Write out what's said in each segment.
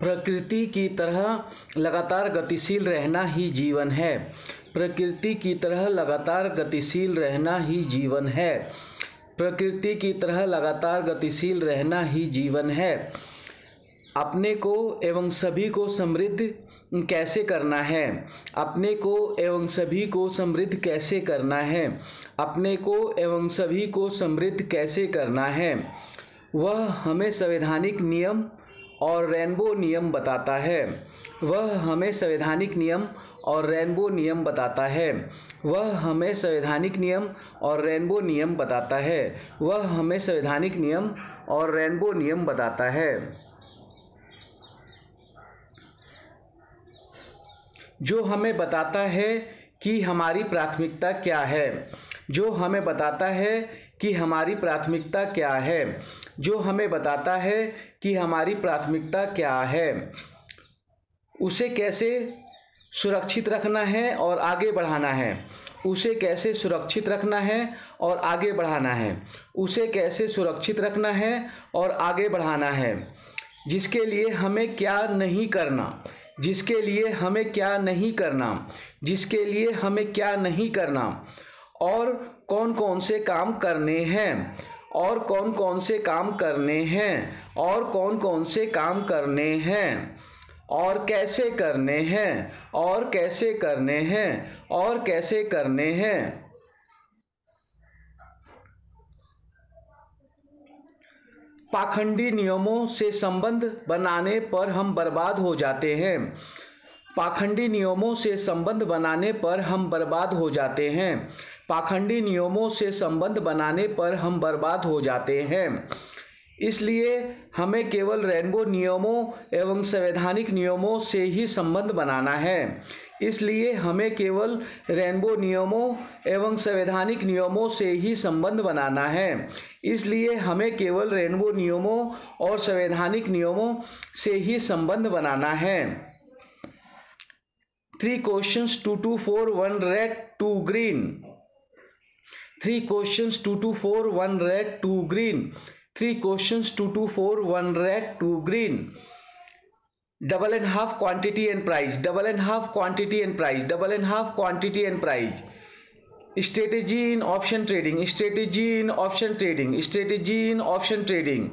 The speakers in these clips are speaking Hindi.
प्रकृति की तरह लगातार गतिशील रहना ही जीवन है। प्रकृति की तरह लगातार गतिशील रहना ही जीवन है। प्रकृति की तरह लगातार गतिशील रहना ही जीवन है। अपने को एवं सभी को समृद्ध कैसे करना है? अपने को एवं सभी को समृद्ध कैसे करना है? अपने को एवं सभी को समृद्ध कैसे करना है? वह हमें संवैधानिक नियम और रेनबो नियम बताता है। वह हमें संवैधानिक नियम और रेनबो नियम बताता है। वह हमें संवैधानिक नियम और रेनबो नियम बताता है। वह हमें संवैधानिक नियम और रेनबो नियम बताता है। जो हमें बताता है कि हमारी प्राथमिकता क्या है। जो हमें बताता है कि हमारी प्राथमिकता क्या है। जो हमें बताता है कि हमारी प्राथमिकता क्या है। उसे कैसे सुरक्षित रखना है और आगे बढ़ाना है। उसे कैसे सुरक्षित रखना है और आगे बढ़ाना है। उसे कैसे सुरक्षित रखना है और आगे बढ़ाना है। जिसके लिए हमें क्या नहीं करना। जिसके लिए हमें क्या नहीं करना। जिसके लिए हमें क्या नहीं करना। और कौन कौन से काम करने हैं। और कौन कौन से काम करने हैं। और कौन कौन से काम करने हैं। और कैसे करने हैं। और कैसे करने हैं। और कैसे करने हैं। पाखंडी नियमों से संबंध बनाने पर हम बर्बाद हो जाते हैं। पाखंडी नियमों से संबंध बनाने पर हम बर्बाद हो जाते हैं। पाखंडी नियमों से संबंध बनाने पर हम बर्बाद हो जाते हैं। इसलिए हमें केवल रेनबो नियमों एवं संवैधानिक नियमों से ही संबंध बनाना है। इसलिए हमें केवल रेनबो नियमों एवं संवैधानिक नियमों से ही संबंध बनाना है। इसलिए हमें केवल रेनबो नियमों और संवैधानिक नियमों से ही संबंध बनाना है। 3 questions 2 to 4 1 red 2 green। 3 questions 2 to 4 1 red 2 green। 3 questions 2 to 4 1 red 2 green। Double and half quantity and price। Double and half quantity and price। Double and half quantity and price। Strategy in option trading। Strategy in option trading। Strategy in option trading।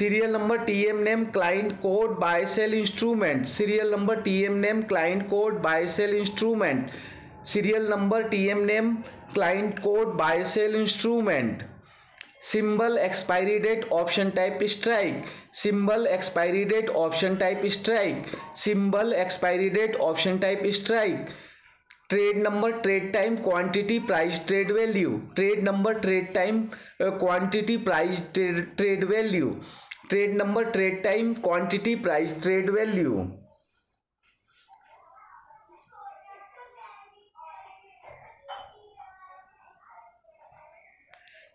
Serial number, TM name, client code, buy sell instrument। Serial number, TM name, client code, buy sell instrument। Serial number, TM name, client code, buy sell instrument। Symbol, expiry date, option type strike। Symbol, expiry date, option type strike। Symbol, expiry date, option type strike। Trade number, trade time, quantity, price, trade value। Trade number, trade time, quantity, price, trade value। Trade number, trade time, quantity, price, trade value।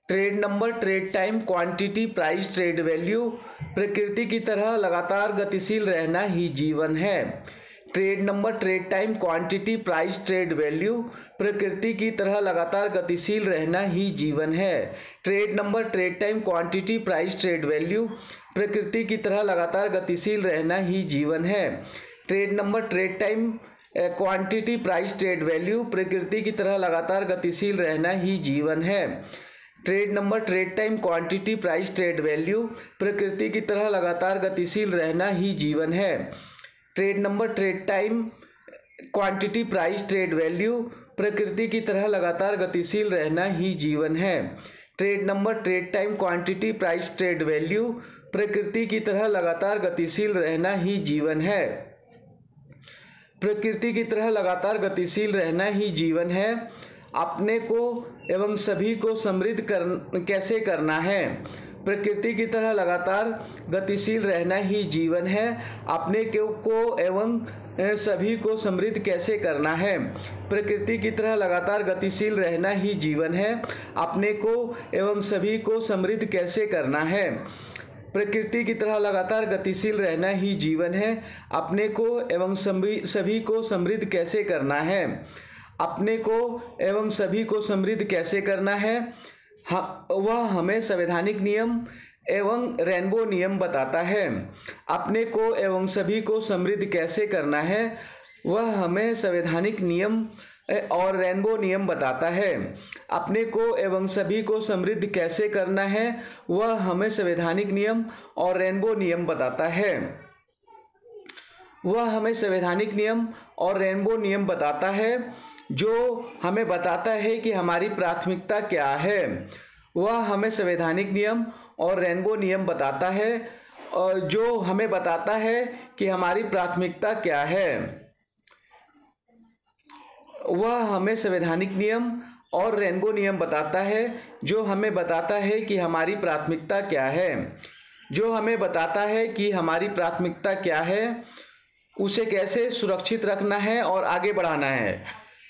Trade number, trade time, quantity, price, trade value. प्रकृति की तरह लगातार गतिशील रहना ही जीवन है। Trade number, trade time, quantity, price, trade value. प्रकृति की तरह लगातार गतिशील रहना ही जीवन है। Trade number, trade time, quantity, price, trade value. प्रकृति की तरह लगातार गतिशील रहना ही जीवन है। Trade number, trade time, quantity, price, trade value. प्रकृति की तरह लगातार गतिशील रहना ही जीवन है। Trade number, trade time, quantity, price, trade value. प्रकृति की तरह लगातार गतिशील रहना ही जीवन है। Trade number, trade time, quantity, price, trade value. प्रकृति की तरह लगातार गतिशील रहना ही जीवन है। Trade number, trade time, quantity, price, trade value. प्रकृति की तरह लगातार गतिशील रहना ही जीवन है। प्रकृति की तरह लगातार गतिशील रहना ही जीवन है। अपने को एवं सभी को समृद्ध कैसे करना है। प्रकृति की तरह लगातार गतिशील रहना ही जीवन है। अपने को एवं सभी को समृद्ध कैसे करना है। प्रकृति की तरह लगातार गतिशील रहना ही जीवन है। अपने को एवं सभी को समृद्ध कैसे करना है। प्रकृति की तरह लगातार गतिशील रहना ही जीवन है। अपने को एवं सभी को समृद्ध कैसे करना है। अपने को एवं सभी को समृद्ध कैसे करना है। वह हमें संवैधानिक नियम एवं रेनबो नियम बताता है। अपने को एवं सभी को समृद्ध कैसे करना है, वह हमें संवैधानिक नियम और रेनबो नियम बताता है। अपने को एवं सभी को समृद्ध कैसे करना है, वह हमें संवैधानिक नियम और रेनबो नियम बताता है। वह हमें संवैधानिक नियम और रेनबो नियम बताता है जो हमें बताता है कि हमारी प्राथमिकता क्या है। वह हमें संवैधानिक नियम और रेनबो नियम बताता है और जो हमें बताता है कि हमारी प्राथमिकता क्या है। वह हमें संवैधानिक नियम और रेनबो नियम बताता है जो हमें बताता है कि हमारी प्राथमिकता क्या है। जो हमें बताता है कि हमारी प्राथमिकता क्या है, उसे कैसे सुरक्षित रखना है और आगे बढ़ाना है।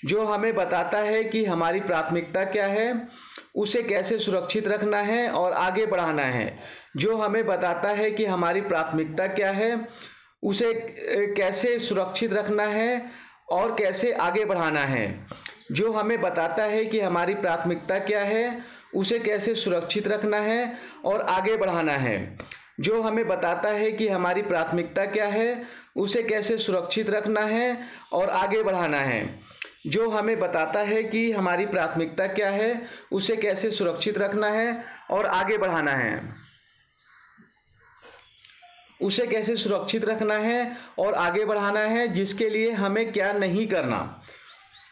जो हमें बताता है कि हमारी प्राथमिकता क्या है, उसे कैसे सुरक्षित रखना है और आगे बढ़ाना है। जो हमें बताता है कि हमारी प्राथमिकता क्या है, उसे कैसे सुरक्षित रखना है और कैसे आगे बढ़ाना है। जो हमें बताता है कि हमारी प्राथमिकता क्या है, उसे कैसे सुरक्षित रखना है और आगे बढ़ाना है। जो हमें बताता है कि हमारी प्राथमिकता क्या है, उसे कैसे सुरक्षित रखना है और आगे बढ़ाना है। जो हमें बताता है कि हमारी प्राथमिकता क्या है, उसे कैसे सुरक्षित रखना है और आगे बढ़ाना है। उसे कैसे सुरक्षित रखना है और आगे बढ़ाना है, जिसके लिए हमें क्या नहीं करना।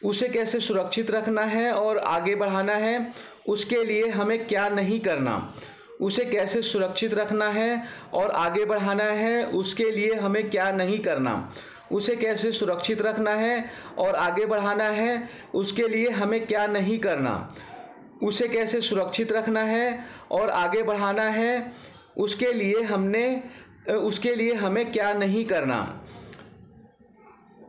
उसे कैसे सुरक्षित रखना है और आगे बढ़ाना है, उसके लिए हमें क्या नहीं करना। उसे कैसे सुरक्षित रखना है और आगे बढ़ाना है, उसके लिए हमें क्या नहीं करना। उसे कैसे सुरक्षित रखना है और आगे बढ़ाना है, उसके लिए हमें क्या नहीं करना। उसे कैसे सुरक्षित रखना है और आगे बढ़ाना है, उसके लिए हमें क्या नहीं करना।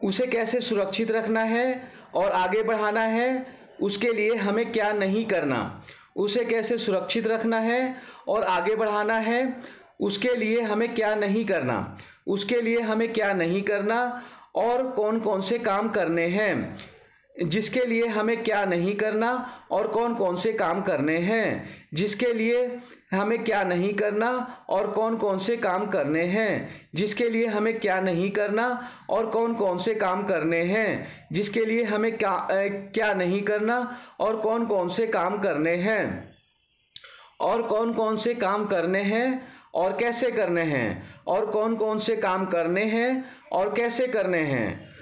उसे कैसे सुरक्षित रखना है और आगे बढ़ाना है, उसके लिए हमें क्या नहीं करना। उसे कैसे सुरक्षित रखना है और आगे बढ़ाना है, उसके लिए हमें क्या नहीं करना। उसके लिए हमें क्या नहीं करना और कौन कौन से काम करने हैं, जिसके लिए हमें क्या नहीं करना और कौन कौन से काम करने हैं। जिसके लिए हमें क्या नहीं करना और कौन कौन से काम करने हैं। जिसके लिए हमें क्या नहीं करना और कौन कौन से काम करने हैं। जिसके लिए हमें क्या नहीं करना और कौन कौन से काम करने हैं। और कौन कौन से काम करने हैं और कैसे करने हैं। और कौन कौन से काम करने हैं और कैसे करने हैं।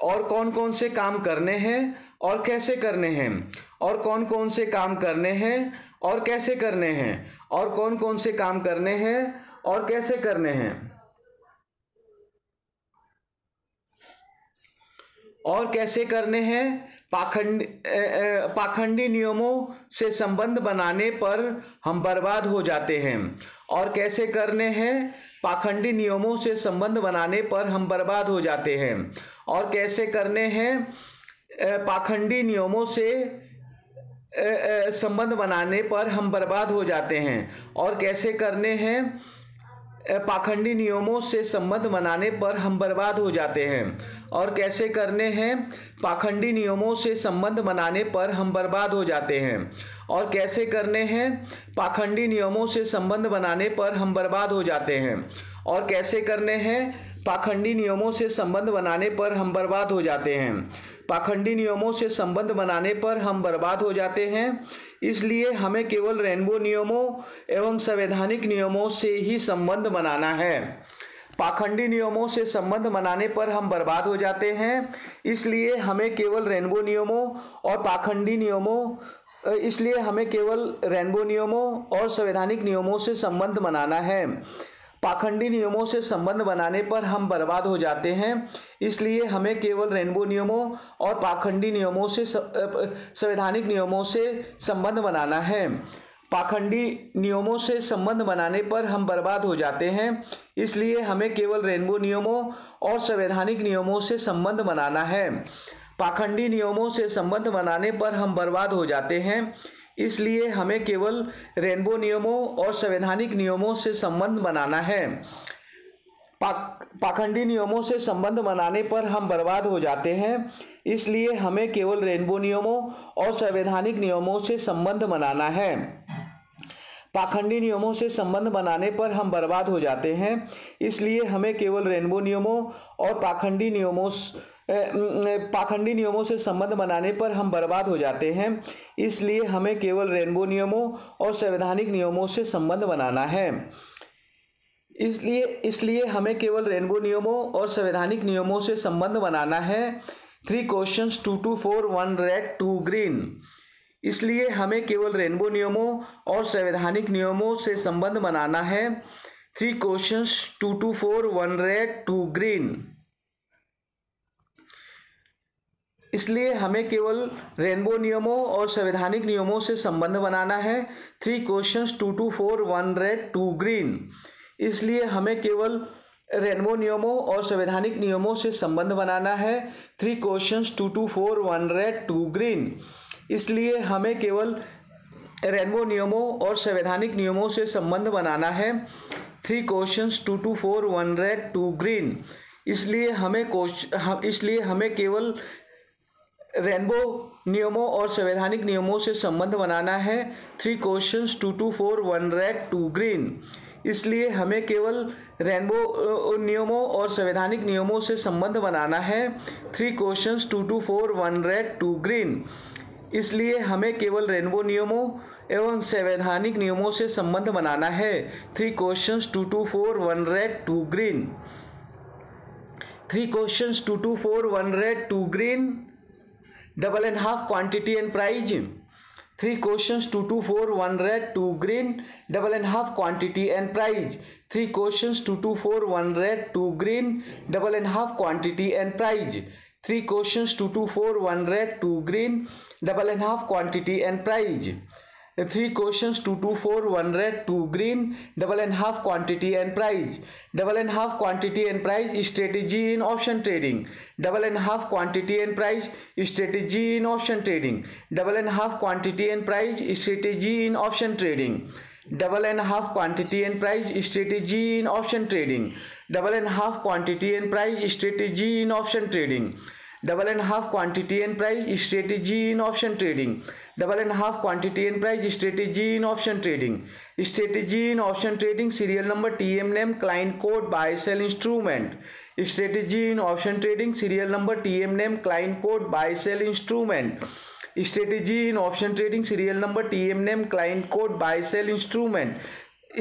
और कौन कौन से काम करने हैं और कैसे करने हैं। और कौन कौन से काम करने हैं और कैसे करने हैं। और कौन कौन से काम करने हैं और कैसे करने हैं। और कैसे करने हैं। पाखंडी नियमों से संबंध बनाने पर हम बर्बाद हो जाते हैं। और कैसे करने हैं। पाखंडी नियमों से संबंध बनाने पर हम बर्बाद हो जाते हैं। और कैसे करने हैं। पाखंडी नियमों से संबंध बनाने पर हम बर्बाद हो जाते हैं। और कैसे करने हैं। पाखंडी नियमों से संबंध बनाने पर हम बर्बाद हो जाते हैं। और कैसे करने हैं। पाखंडी नियमों से संबंध बनाने पर हम बर्बाद हो जाते हैं। और कैसे करने हैं। पाखंडी नियमों से संबंध बनाने पर हम बर्बाद हो जाते हैं। और कैसे करने हैं। पाखंडी नियमों से संबंध बनाने पर हम बर्बाद हो जाते हैं। पाखंडी नियमों से संबंध बनाने पर हम बर्बाद हो जाते हैं। इसलिए हमें केवल रेनबो नियमों एवं संवैधानिक नियमों से ही संबंध बनाना है। पाखंडी नियमों से संबंध बनाने पर हम बर्बाद हो जाते हैं। इसलिए हमें केवल रेनबो नियमों और पाखंडी नियमों इसलिए हमें केवल रेनबो नियमों और संवैधानिक नियमों से संबंध बनाना है। पाखंडी नियमों से संबंध बनाने पर हम बर्बाद हो जाते हैं। इसलिए हमें केवल रेनबो नियमों और पाखंडी नियमों से संवैधानिक नियमों से संबंध बनाना है। पाखंडी नियमों से संबंध बनाने पर हम बर्बाद हो जाते हैं। इसलिए हमें केवल रेनबो नियमों और संवैधानिक नियमों से संबंध बनाना है। पाखंडी नियमों से संबंध बनाने पर हम बर्बाद हो जाते हैं। इसलिए हमें केवल रेनबो नियमों और संवैधानिक नियमों से संबंध बनाना है। पाखंडी नियमों से संबंध बनाने पर हम बर्बाद हो जाते हैं, इसलिए हमें केवल रेनबो नियमों और संवैधानिक नियमों से संबंध बनाना है। पाखंडी नियमों से संबंध बनाने पर हम बर्बाद हो जाते हैं, इसलिए हमें केवल रेनबो नियमों और पाखंडी नियमों से संबंध बनाने पर हम बर्बाद हो जाते हैं, इसलिए हमें केवल रेनबो नियमों और संवैधानिक नियमों से संबंध बनाना है। इसलिए हमें केवल रेनबो नियमों और संवैधानिक नियमों से संबंध बनाना है। 3 क्वेश्चंस 2 to 4 1 रेड 2 ग्रीन। इसलिए हमें केवल रेनबो नियमों और संवैधानिक नियमों से संबंध बनाना है। 3 क्वेश्चंस 2 to 4 1 रेड 2 ग्रीन। इसलिए हमें केवल रेनबो नियमों और संवैधानिक नियमों से संबंध बनाना है। 3 क्वेश्चंस 2 to 4 1 रेड 2 ग्रीन। इसलिए हमें केवल रेनबो नियमों और संवैधानिक नियमों से संबंध बनाना है। 3 क्वेश्चंस 2 to 4 1 रेड 2 ग्रीन। इसलिए हमें केवल रेनबो नियमों और संवैधानिक नियमों से संबंध बनाना है। 3 क्वेश्चंस 2 to 4 1 रेड 2 ग्रीन। इसलिए हमें केवल रेनबो नियमों और संवैधानिक नियमों से संबंध बनाना है। 3 क्वेश्चंस 2 to 4 1 रेड 2 ग्रीन। इसलिए हमें केवल रेनबो नियमों और संवैधानिक नियमों से संबंध बनाना है। 3 क्वेश्चंस 2 to 4 1 रेड 2 ग्रीन। इसलिए हमें केवल रेनबो नियमों एवं संवैधानिक नियमों से संबंध बनाना है। 3 questions 2 to 4 1 red 2 green. 3 questions 2 to 4 1 red 2 green. Double and half quantity and price. 3 questions 2 to 4 1 red 2 green. Double and half quantity and price. 3 questions 2 to 4 1 red 2 green. Double and half quantity and price. 3 questions 2 to 4 1 red 2 green. Double and half quantity and price. 3 questions 2 to 4 1 red 2 green. Double and half quantity and price. Double and half quantity and price strategy in option trading. Double and half quantity and price strategy in option trading. Double and half quantity and price strategy in option trading. Double and half quantity and price strategy in option trading. Double and half quantity and price strategy in option trading. Double and half quantity and price strategy in option trading. Double and half quantity and price strategy in option trading. Strategy in option trading serial number TM name client code buy sell instrument. Strategy in option trading serial number TM name client code buy sell instrument. Strategy in option trading serial number TM name client code buy sell instrument.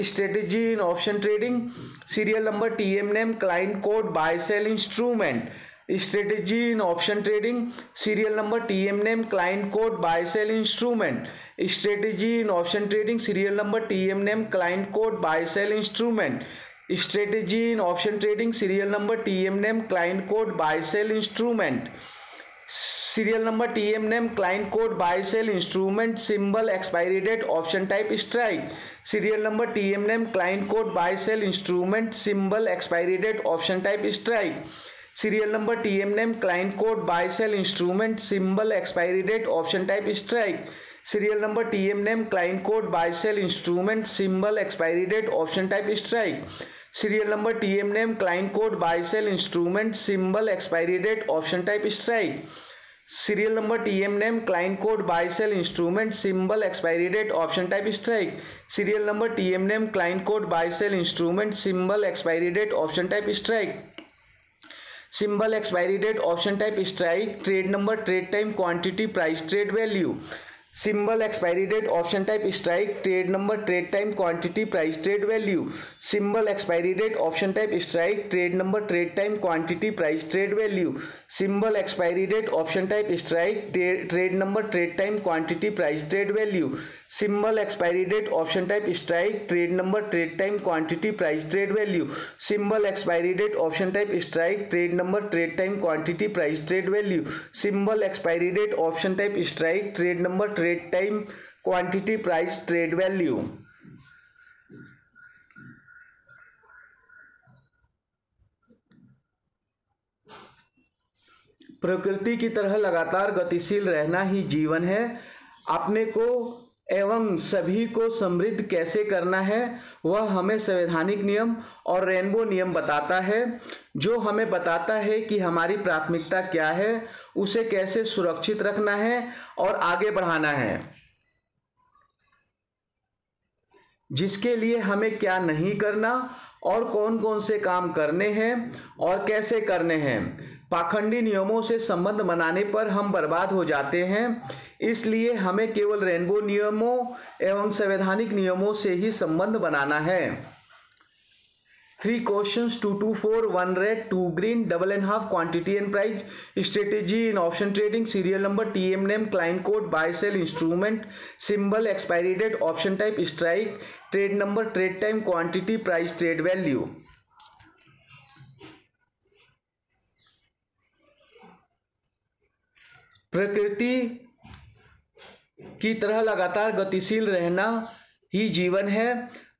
Strategy in option trading serial number TM name client code buy sell instrument. Strategy in option trading serial number TM name client code buy sell instrument. Strategy in option trading serial number TM name client code buy sell instrument. Strategy in option trading serial number TM name client code buy sell instrument. Serial number TM name client code buy sell instrument symbol expiry date option type strike. Serial number TM name client code buy sell instrument symbol expiry date option type strike. Serial number TM name client code buy sell instrument symbol expiry date option type strike. Serial number TM name client code buy sell instrument symbol expiry date option type strike. Serial number TM name client code buy sell instrument symbol expiry date option type strike. Serial number TM name client code buy sell instrument symbol expiry date option type strike. Serial number TM name client code buy sell instrument symbol expiry date option type strike. Symbol expiry date option type strike. Trade number, trade time, quantity, price, trade value. Symbol expiry date option type strike. Trade number, trade time, quantity, price, trade value. Symbol expiry date option type strike. Trade number, trade time, quantity, price, trade value. Symbol expiry date option type strike. Trade number, trade time, quantity, price, trade value. Symbol expiry date option type strike. Trade number, trade time, quantity, price, trade value. Symbol expiry date option type strike. Trade number, trade time, quantity, price, trade value. Symbol expiry date option type strike. Trade number, trade time, quantity, price, trade value. प्रकृति की तरह लगातार गतिशील रहना ही जीवन है। अपने को एवं सभी को समृद्ध कैसे करना है वह हमें संवैधानिक नियम और रेनबो नियम बताता है, जो हमें बताता है कि हमारी प्राथमिकता क्या है, उसे कैसे सुरक्षित रखना है और आगे बढ़ाना है, जिसके लिए हमें क्या नहीं करना और कौन कौन से काम करने हैं और कैसे करने हैं। पाखंडी नियमों से संबंध बनाने पर हम बर्बाद हो जाते हैं, इसलिए हमें केवल रेनबो नियमों एवं संवैधानिक नियमों से ही संबंध बनाना है। 3 questions, 2 to 4, 1 red, 2 green, double and half, quantity and price, strategy in option trading, serial number, TM name, client code, buy sell, instrument, symbol, expiry date, option type, strike, trade number, trade time, quantity, price, trade value। प्रकृति की तरह लगातार गतिशील रहना ही जीवन है।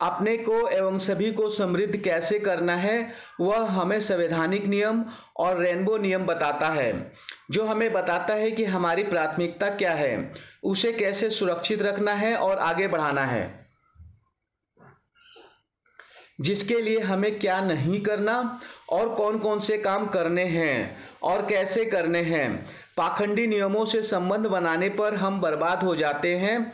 अपने को एवं सभी को समृद्ध कैसे करना है वह हमें संवैधानिक नियम और रेनबो नियम बताता है, जो हमें बताता है कि हमारी प्राथमिकता क्या है, उसे कैसे सुरक्षित रखना है और आगे बढ़ाना है, जिसके लिए हमें क्या नहीं करना और कौन कौन से काम करने हैं और कैसे करने हैं। पाखंडी नियमों से संबंध बनाने पर हम बर्बाद हो जाते हैं,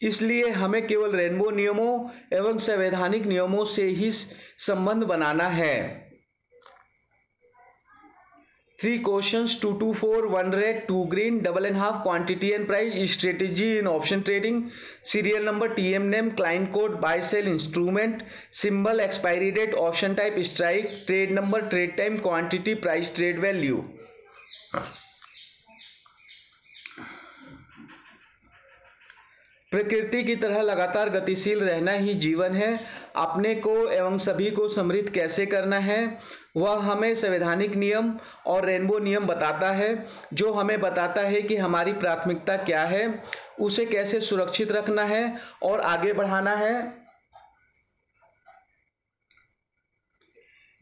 इसलिए हमें केवल रेनबो नियमों एवं संवैधानिक नियमों से ही संबंध बनाना है। 3 questions, 2 to 4, 1 red, 2 green, double and half, quantity and price, strategy in option trading, serial number, TM name, client code, buy sell, instrument, symbol, expiry date, option type, strike, trade number, trade time, quantity, price, trade value। प्रकृति की तरह लगातार गतिशील रहना ही जीवन है। अपने को एवं सभी को समृद्ध कैसे करना है वह हमें संवैधानिक नियम और रेनबो नियम बताता है, जो हमें बताता है कि हमारी प्राथमिकता क्या है, उसे कैसे सुरक्षित रखना है और आगे बढ़ाना है,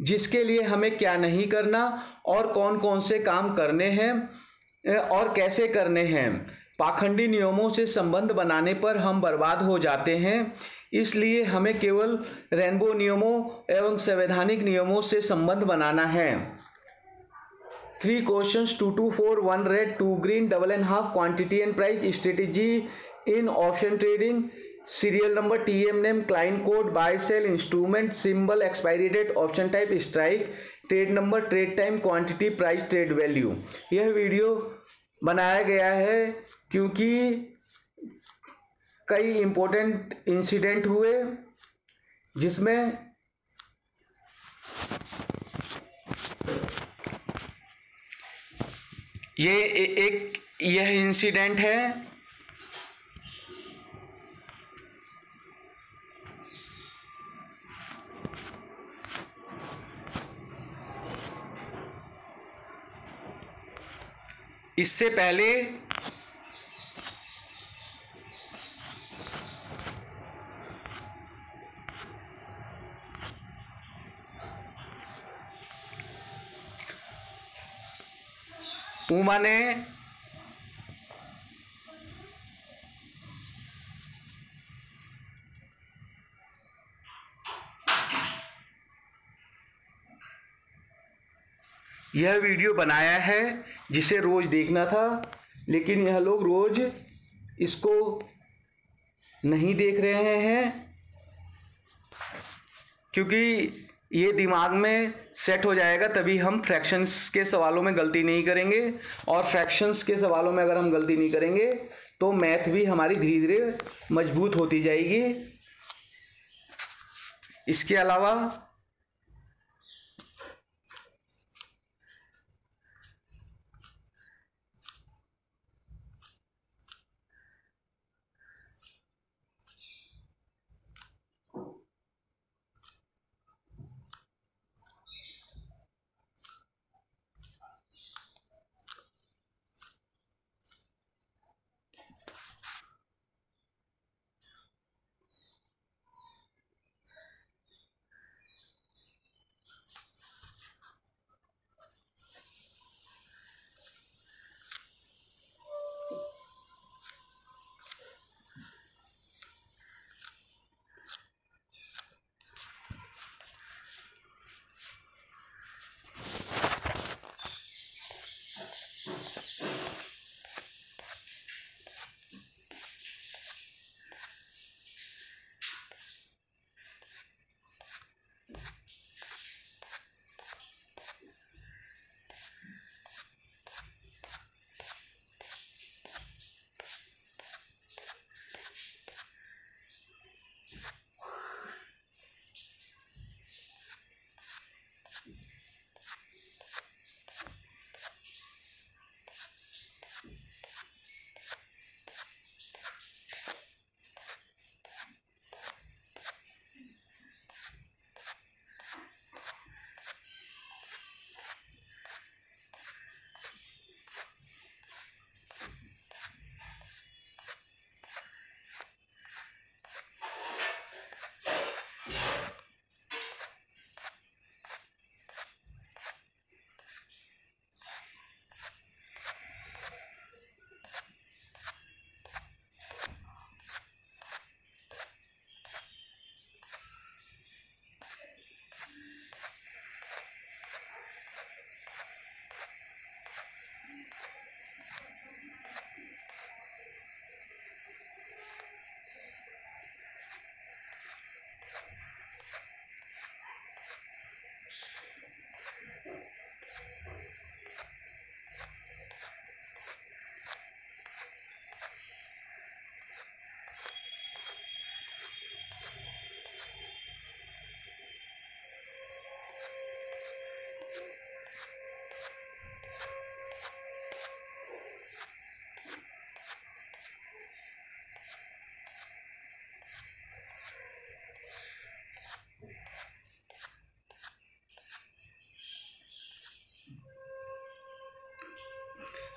जिसके लिए हमें क्या नहीं करना और कौन कौन से काम करने हैं और कैसे करने हैं। पाखंडी नियमों से संबंध बनाने पर हम बर्बाद हो जाते हैं, इसलिए हमें केवल रेनबो नियमों एवं संवैधानिक नियमों से संबंध बनाना है। 3 questions, 2 to 4, 1 red, 2 green, double and half, quantity and price, strategy in option trading, serial number, TM name, client code, buy sell, instrument, symbol, expiry date, option type, strike, trade number, trade time, quantity, price, trade value। यह वीडियो बनाया गया है क्योंकि कई इम्पोर्टेंट इंसिडेंट हुए जिसमें यह इंसिडेंट है। इससे पहले उमा ने यह वीडियो बनाया है जिसे रोज देखना था, लेकिन यह लोग रोज इसको नहीं देख रहे हैं क्योंकि ये दिमाग में सेट हो जाएगा, तभी हम फ्रैक्शंस के सवालों में गलती नहीं करेंगे। और फ्रैक्शंस के सवालों में अगर हम गलती नहीं करेंगे तो मैथ भी हमारी धीरे धीरे मजबूत होती जाएगी। इसके अलावा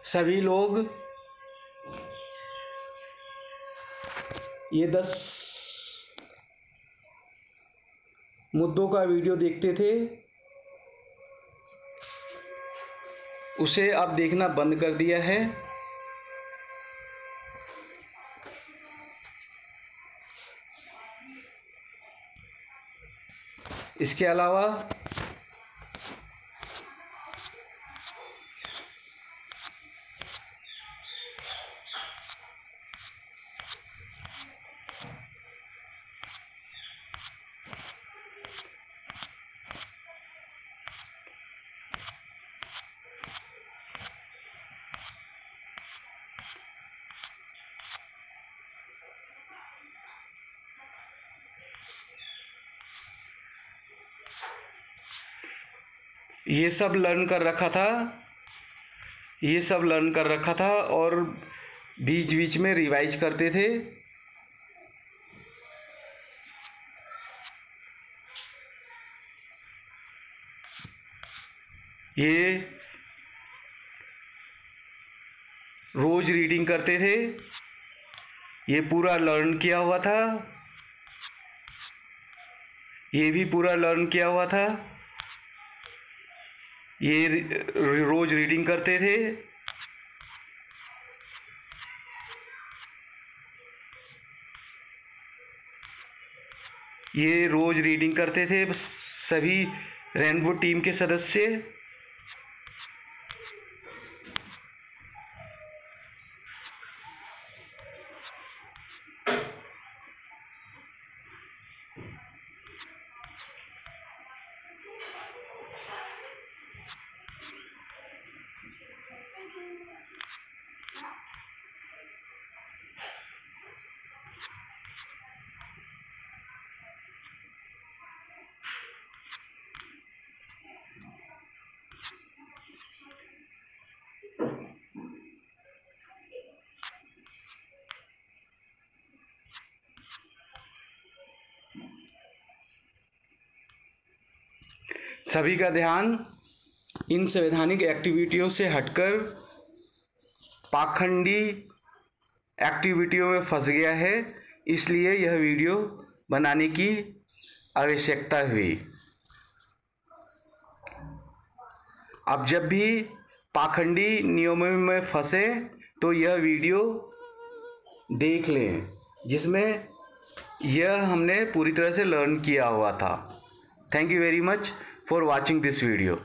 सभी लोग ये 10 मुद्दों का वीडियो देखते थे, उसे अब देखना बंद कर दिया है। इसके अलावा ये सब लर्न कर रखा था और बीच बीच में रिवाइज करते थे। ये रोज रीडिंग करते थे, ये पूरा लर्न किया हुआ था, ये भी पूरा लर्न किया हुआ था। ये रोज रीडिंग करते थे, ये रोज रीडिंग करते थे सभी रेनबो टीम के सदस्य। सभी का ध्यान इन संवैधानिक एक्टिविटियों से हटकर पाखंडी एक्टिविटियों में फंस गया है, इसलिए यह वीडियो बनाने की आवश्यकता हुई। अब जब भी पाखंडी नियमों में फंसे तो यह वीडियो देख लें, जिसमें यह हमने पूरी तरह से लर्न किया हुआ था। Thank you very much for watching this video.